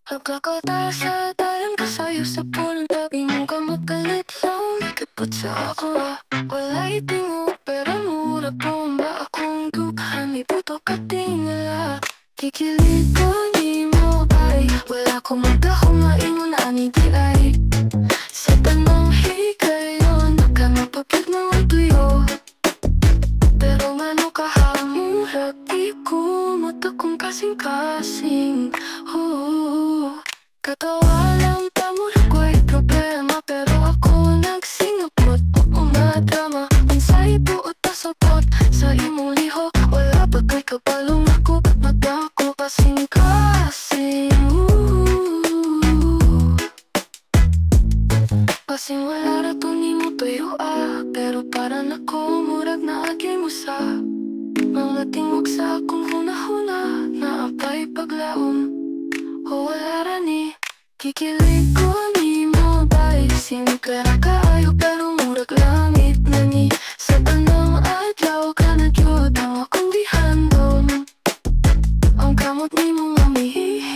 Nagkakata sa dalan ka sayo sa pulang tabi mong kamagalit lang. Kapot sa ako wala itingo pero mura po ba akong dughan. Ibuto ka tingala kikilig ko ni mo ay wala ko magdahong maingon ani di ay sa tanong higayon ka mapapag ng tuyo. Pero ngano kahamurag di ko mata kung kasing-kasing. Katawa lang tamurag ko'y problema pero ako nagsingapot o umadrama. Unsay buot pasapot sa imong liho wala pa kay kabalong ako mata ko kasing-kasing. Kasing wala rato ni mo tuyo pero para na ko murag na agay mo sa mga tingog sa akong hunahuna na apay paglaom o wala ra ni kikilig ko ni mo bay siniklara kaayo pero murag langit na ni sa tanong adlaw ka na gyud ang akong gihandom ang kamot ni mo nga mihihi.